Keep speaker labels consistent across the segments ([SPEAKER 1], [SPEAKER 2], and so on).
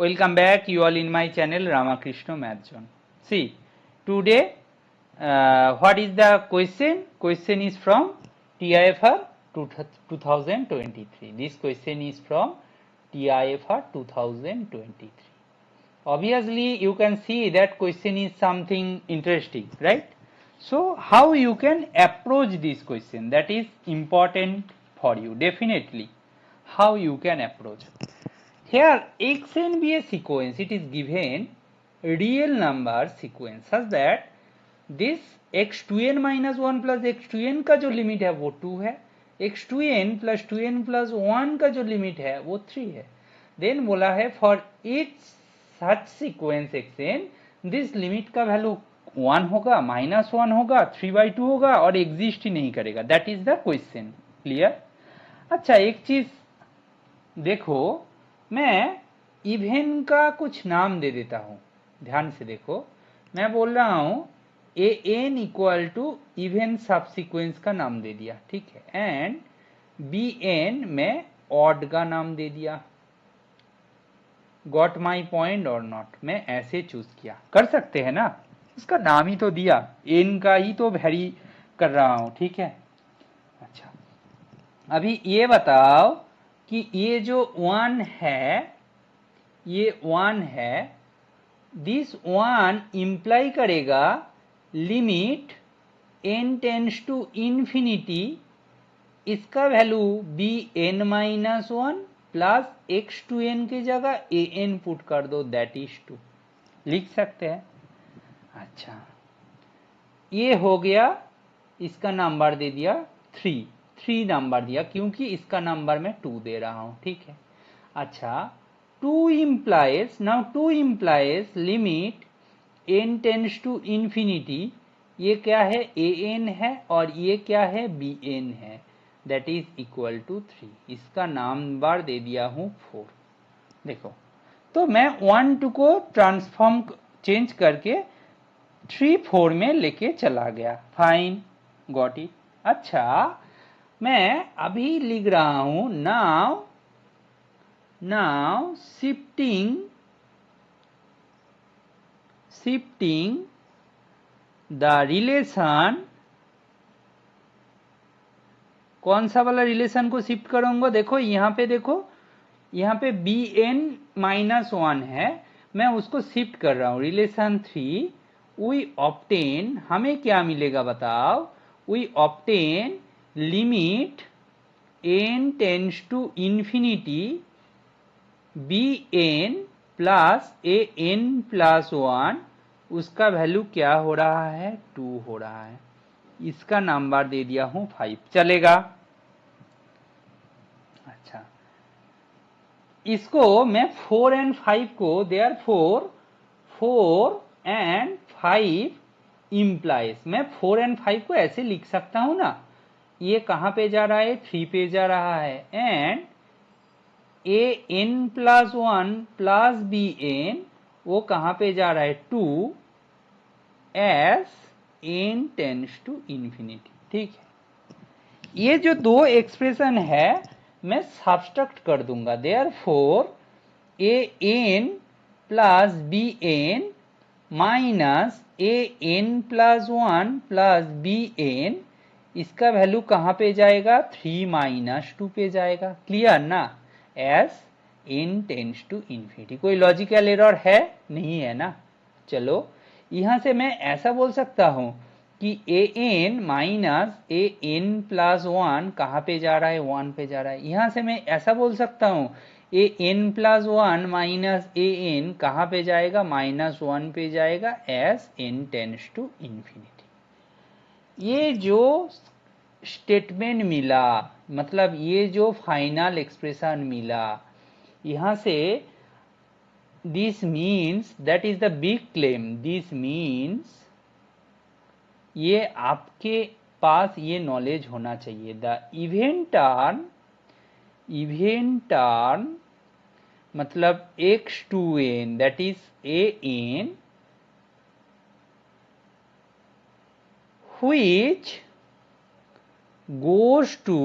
[SPEAKER 1] Welcome back, you all in my channel Ramakrishna Math Zone. See, today what is the question? Question is from TIFR 2023. This question is from TIFR 2023. Obviously, you can see that question is something interesting, right? So, how you can approach this question? That is important for you, definitely. How you can approach? Here x n be a sequence, it is given real number sequence such that this x2n minus 1 plus x2n का जो limit है वो 2 है, x2n plus 2n plus 1 का जो limit है वो 3 है. देन बोला है for each such sequence xn this limit का वैल्यू 1 होगा, -1 होगा, 3/2 होगा और एग्जिस्ट ही नहीं करेगा. That is the question. Clear? अच्छा, एक चीज देखो, मैं इवेन का कुछ नाम दे देता हूं. ध्यान से देखो, मैं बोल रहा हूं a n equal to even subsequence का नाम दे दिया, ठीक है, एंड बी एन में ऑड का नाम दे दिया. गॉट माई पॉइंट और नॉट? मैं ऐसे चूज किया. कर सकते हैं ना, उसका नाम ही तो दिया, एन का ही तो वेरी कर रहा हूं, ठीक है. अच्छा, अभी ये बताओ कि ये जो 1 है, ये 1 है, दिस 1 इंप्लाई करेगा limit n tends to infinity, इसका value b n minus 1 plus x to n की जगह ए एन पुट कर दो, दैट इज 2. लिख सकते हैं. अच्छा, ये हो गया, इसका नंबर दे दिया 3 नंबर दिया क्योंकि इसका नंबर मैं 2 दे रहा हूं, ठीक है. अच्छा, 2 implies, now 2 implies limit n tends to infinity, ये क्या है, ए एन है और ये क्या है, बी एन है, दैट इज इक्वल टू 3. इसका नंबर दे दिया हूं 4. देखो, तो मैं 1 2 को ट्रांसफॉर्म चेंज करके 3 4 में लेके चला गया. Fine, got it. अच्छा, मैं अभी लिख रहा हूं नाउ शिफ्टिंग द रिलेशन. कौन सा वाला रिलेशन को शिफ्ट करूंगा? देखो यहां पे, देखो यहां पे बी एन माइनस 1 है, मैं उसको शिफ्ट कर रहा हूं. रिलेशन 3 वी ऑब्टेन, हमें क्या मिलेगा बताओ? We obtain limit n tends to infinity b n plus a n plus 1, उसका वैल्यू क्या हो रहा है, 2 हो रहा है. इसका नंबर दे दिया हूं 5. चलेगा? अच्छा, इसको मैं 4 एंड 5 को, देयरफॉर 4 एंड 5 इंप्लाइज, मैं 4 एंड 5 को ऐसे लिख सकता हूं ना. ये कहां पे जा रहा है, 3 पे जा रहा है, and a n plus 1 plus b n वो कहां पे जा रहा है, 2 s n tends to infinity. ठीक है, ये जो दो एक्सप्रेशन है मैं सब्सट्रैक्ट कर दूंगा. Therefore a n plus b n minus a n plus 1 plus b n, इसका वैल्यू कहां पे जाएगा, 3 माइनस 2 पे जाएगा. क्लियर ना? S n tends to infinity. कोई लॉजिकल एरर है? नहीं है ना. चलो, यहां से मैं ऐसा बोल सकता हूं कि ए n minus a n plus 1 कहां पे जा रहा है, 1 पे जा रहा है. यहां से मैं ऐसा बोल सकता हूं a n plus 1 minus a n कहां पे जाएगा, -1 पे जाएगा, s n tends to infinity. ये जो स्टेटमेंट मिला, मतलब ये जो फाइनल एक्सप्रेशन मिला, यहां से this means, that is the big claim, this means ये आपके पास ये नॉलेज होना चाहिए. द इवेंट टर्म मतलब x2n, that is a n, which goes to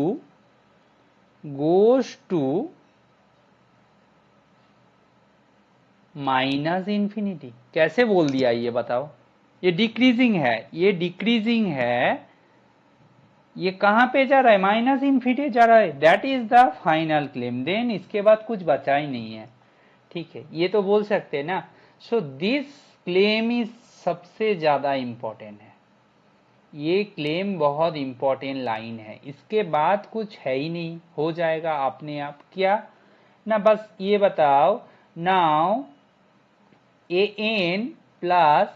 [SPEAKER 1] minus infinity. कैसे बोल दिया ये बताओ? ये डिक्रीजिंग है, ये डिक्रीजिंग है, ये कहां पे जा रहा है? माइनस इन्फिनिटी जा रहा है। That is the final claim. Then इसके बाद कुछ बचा ही नहीं है। ठीक है, ये तो बोल सकते हैं ना। सो दिस क्लेम इज सबसे ज्यादा इंपॉर्टेंट है। ये क्लेम बहुत इंपॉर्टेंट लाइन है, इसके बाद कुछ है ही नहीं, हो जाएगा अपने आप। क्या ना, बस ये बताओ नाउ ए एन प्लस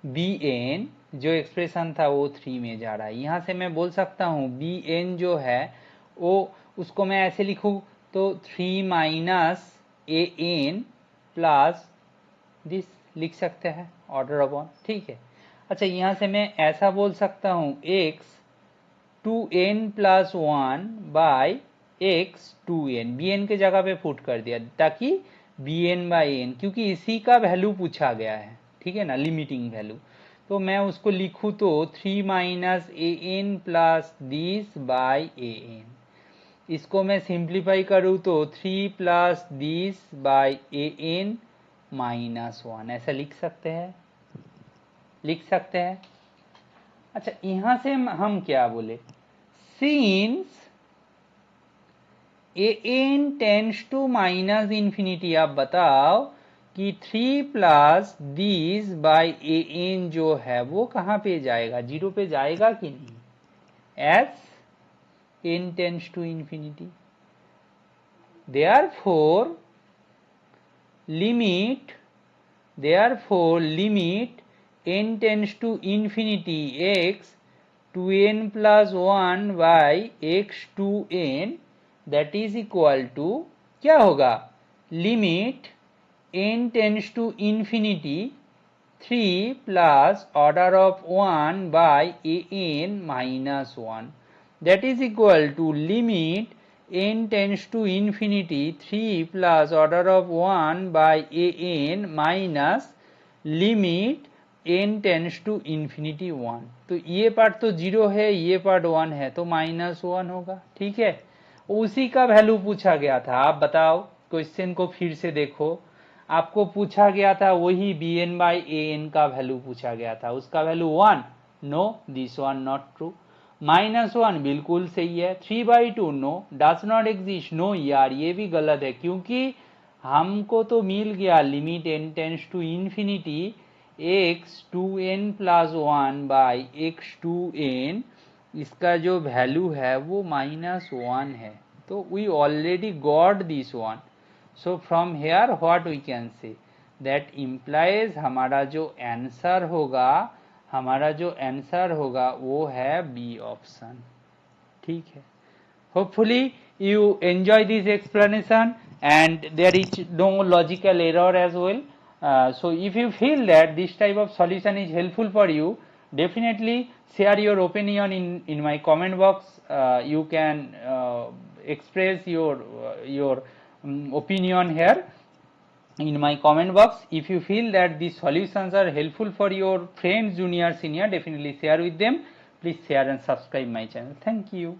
[SPEAKER 1] बी एन जो एक्सप्रेशन था वो 3 में जा रहा है। यहां से मैं बोल सकता हूं बी एन जो है वो, उसको मैं ऐसे लिखूं तो 3 minus a n plus this लिख सकते हैं, ऑर्डर अपॉन। ठीक है, अच्छा यहां से मैं ऐसा बोल सकता हूं x 2n plus 1 by x 2n, b n के जगह पे पुट कर दिया ताकि बी एन बाई एन, क्योंकि इसी का वैल्यू पूछा गया है। ठीक है ना, लिमिटिंग वैल्यू। तो मैं उसको लिखूं तो 3 minus a n plus this by a n. इसको मैं सिंप्लीफाई करूं तो 3 plus this by a n minus 1, ऐसा लिख सकते हैं, लिख सकते हैं। अच्छा यहां से हम क्या बोले, since a n tends to minus infinity, आप बताओ कि 3 plus this by a n जो है वो कहां पे जाएगा? 0 पे जाएगा कि नहीं? S n tends to infinity, therefore limit n tends to infinity x 2n plus 1 by x 2n, that is equal to क्या होगा? Limit n tends to infinity 3 plus order of 1 by a n minus 1, that is equal to limit n tends to infinity 3 plus order of 1 by a n minus limit n tends to infinity 1। तो ये part तो 0 है, ये part 1 है, तो minus 1 होगा। ठीक है, उसी का वैल्यू पूछा गया था। आप बताओ, क्वेश्चन को फिर से देखो, आपको पूछा गया था वही b n by a n का वैल्यू पूछा गया था, उसका value 1, no this one not true. Minus 1 बिल्कुल सही है। 3/2 no, does not exist, no यार ये भी गलत है, क्योंकि हमको तो मिल गया limit n tends to infinity x 2n plus 1 by x 2n, इसका जो वैल्यू है वो माइनस 1 है, तो we already got this one. So from here what we can say, that implies हमारा जो आंसर होगा, हमारा जो आंसर होगा वो है बी ऑप्शन। ठीक है, hopefully you enjoy this explanation and there is no logical error as well. So if you feel that this type of solution is helpful for you, definitely share your opinion in my comment box. You can express your opinion here in my comment box. If you feel that these solutions are helpful for your friends, junior, senior, definitely share with them. Please share and subscribe my channel. Thank you.